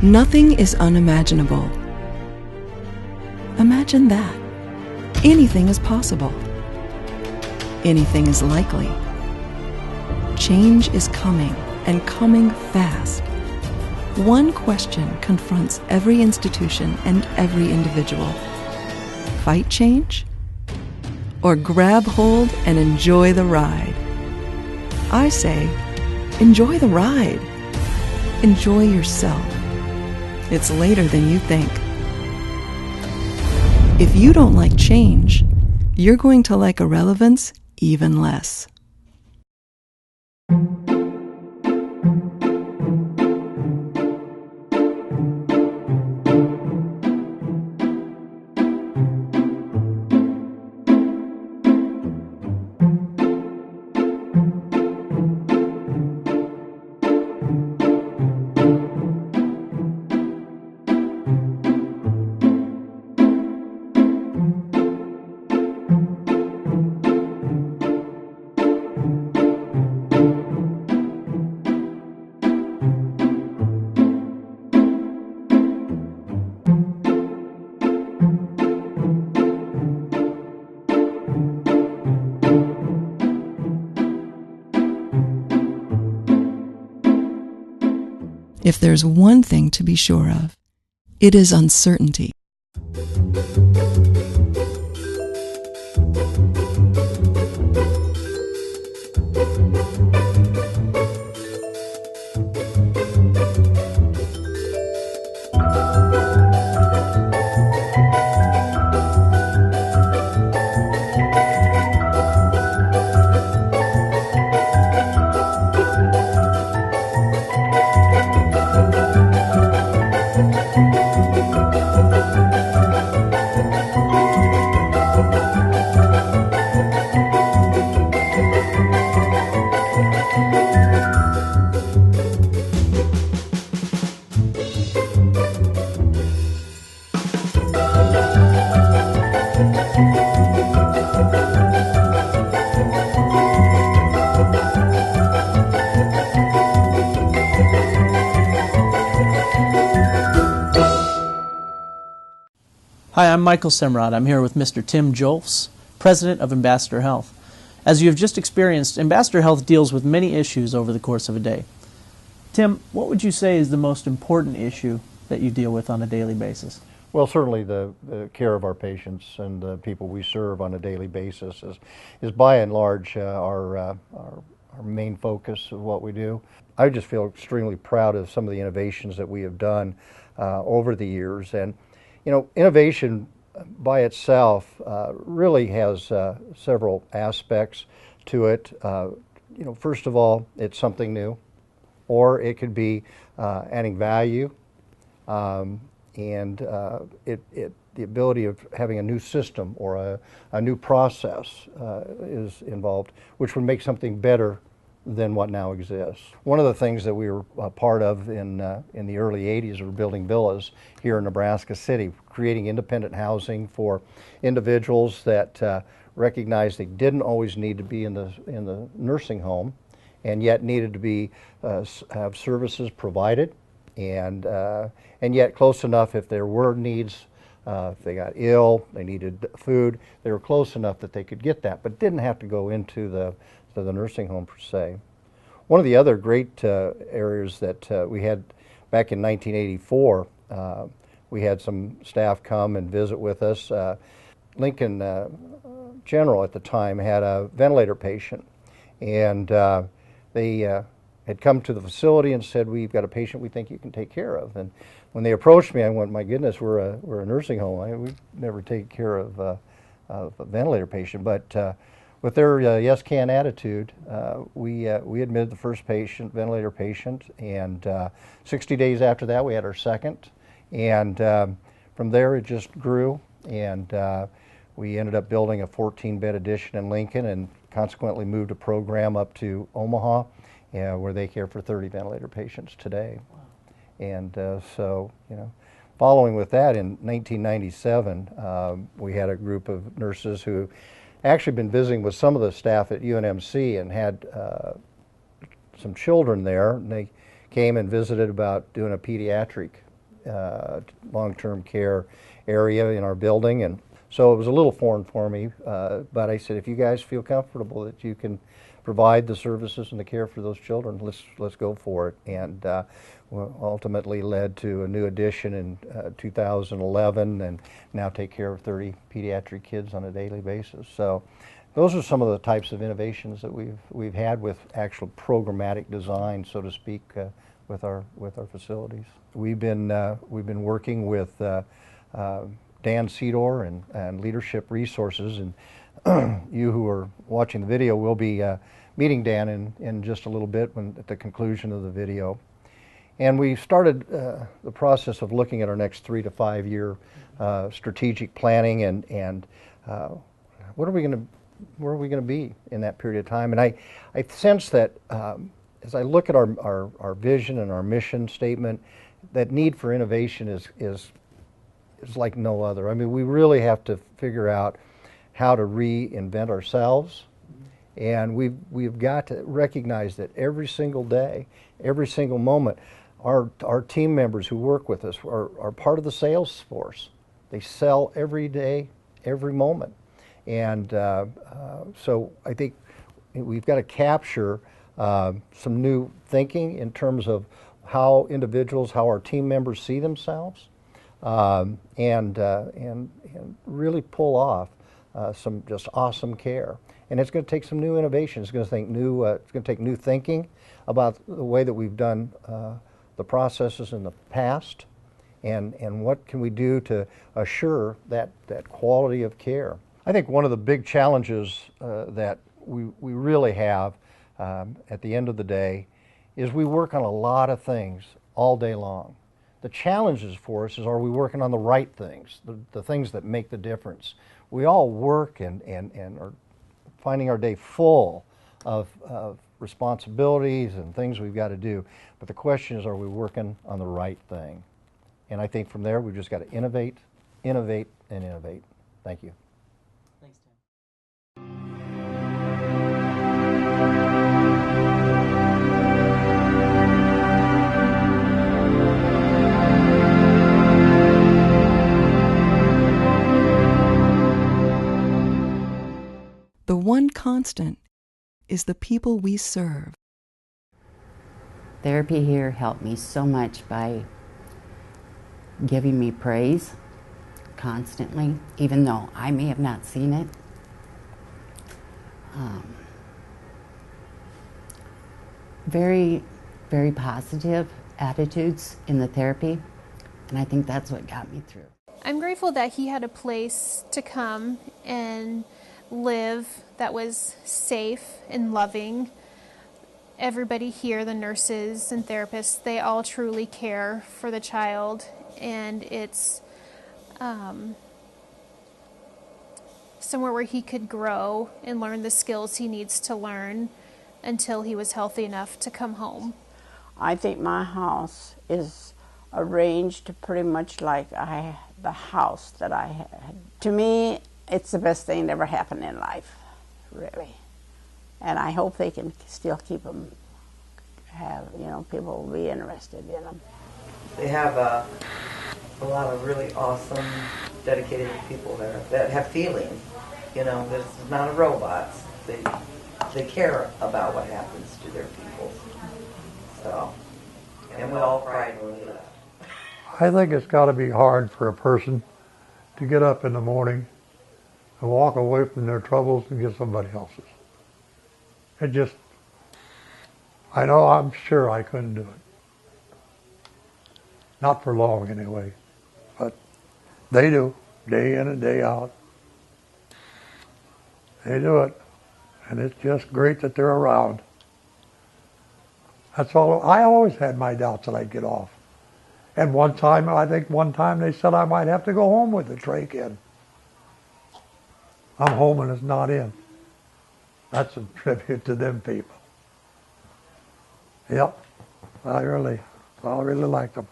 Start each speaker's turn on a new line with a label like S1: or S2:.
S1: Nothing is unimaginable. Imagine that. Anything is possible. Anything is likely. Change is coming, and coming fast. One question confronts every institution and every individual. Fight change? Or grab hold and enjoy the ride? I say, enjoy the ride. Enjoy yourself. It's later than you think. If you don't like change, you're going to like irrelevance even less. If there's one thing to be sure of, it is uncertainty.
S2: Hi, I'm Michael Semrod. I'm here with Mr. Tim Jolfs, President of Ambassador Health. As you have just experienced, Ambassador Health deals with many issues over the course of a day. Tim, what would you say is the most important issue that you deal with on a daily basis?
S3: Well, certainly the care of our patients and the people we serve on a daily basis is by and large our main focus of what we do. I just feel extremely proud of some of the innovations that we have done over the years. And you know, innovation by itself really has several aspects to it. You know, first of all, it's something new, or it could be adding value, and the ability of having a new system or a new process is involved, which would make something better than what now exists. One of the things that we were a part of in the early 80s were building villas here in Nebraska City, creating independent housing for individuals that recognized they didn't always need to be in the nursing home, and yet needed to be have services provided, and yet close enough if there were needs. If they got ill, they needed food, they were close enough that they could get that, but didn't have to go into the nursing home per se. One of the other great areas that we had back in 1984, we had some staff come and visit with us. Lincoln General at the time had a ventilator patient, and they had come to the facility and said, "We've got a patient we think you can take care of." And when they approached me, I went, "My goodness, we're a nursing home. We've never taken care of a ventilator patient." But with their yes can attitude, we admitted the first ventilator patient, and 60 days after that we had our second, and from there it just grew, and we ended up building a 14-bed addition in Lincoln, and consequently moved a program up to Omaha, where they care for 30 ventilator patients today. Wow. And so, you know, following with that, in 1997, we had a group of nurses who actually been visiting with some of the staff at UNMC and had some children there, and they came and visited about doing a pediatric long-term care area in our building, and so it was a little foreign for me, but I said, if you guys feel comfortable that you can provide the services and the care for those children, let's go for it. And ultimately led to a new addition in 2011, and now take care of 30 pediatric kids on a daily basis. So those are some of the types of innovations that we've had with actual programmatic design, so to speak, with our facilities. We've been working with Dan Cedor and Leadership Resources, and you who are watching the video will be meeting Dan in just a little bit at the conclusion of the video. And we started the process of looking at our next 3 to 5 year strategic planning, and where are we going to be in that period of time. And I sense that as I look at our vision and our mission statement, that need for innovation is like no other. I mean, we really have to figure out how to reinvent ourselves, and we've got to recognize that every single day, every single moment, our team members who work with us are part of the sales force. They sell every day, every moment. And so I think we've got to capture some new thinking in terms of how individuals, how our team members see themselves, and really pull off some just awesome care. And it's going to take some new innovation. It's going to take new thinking about the way that we've done the processes in the past, and what can we do to assure that quality of care. I think one of the big challenges that we really have at the end of the day is we work on a lot of things all day long. The challenges for us is, are we working on the right things, the things that make the difference? We all work and are finding our day full of responsibilities and things we've got to do. But the question is, are we working on the right thing? And I think from there, we've just got to innovate, innovate, and innovate. Thank you.
S2: Thanks, Tim.
S1: The one constant is the people we serve.
S4: Therapy here helped me so much by giving me praise constantly, even though I may have not seen it. Very, very positive attitudes in the therapy, and I think that's what got me through.
S5: I'm grateful that he had a place to come and live that was safe and loving. Everybody here, the nurses and therapists, they all truly care for the child, and it's somewhere where he could grow and learn the skills he needs to learn until he was healthy enough to come home.
S6: I think my house is arranged pretty much like the house that I had. To me, it's the best thing that ever happened in life, really. And I hope they can still keep them, people will be interested in them.
S7: They have a lot of really awesome, dedicated people there that have feelings. This is not a robots. They care about what happens to their people. So, and we all pride in that.
S8: I think it's got to be hard for a person to get up in the morning and walk away from their troubles and get somebody else's. I'm sure I couldn't do it. Not for long anyway. But they do, day in and day out. They do it. And it's just great that they're around. That's all. I always had my doubts that I'd get off. And one time they said I might have to go home with the trach in. I'm home and it's not in. That's a tribute to them people. Yep, I really like them.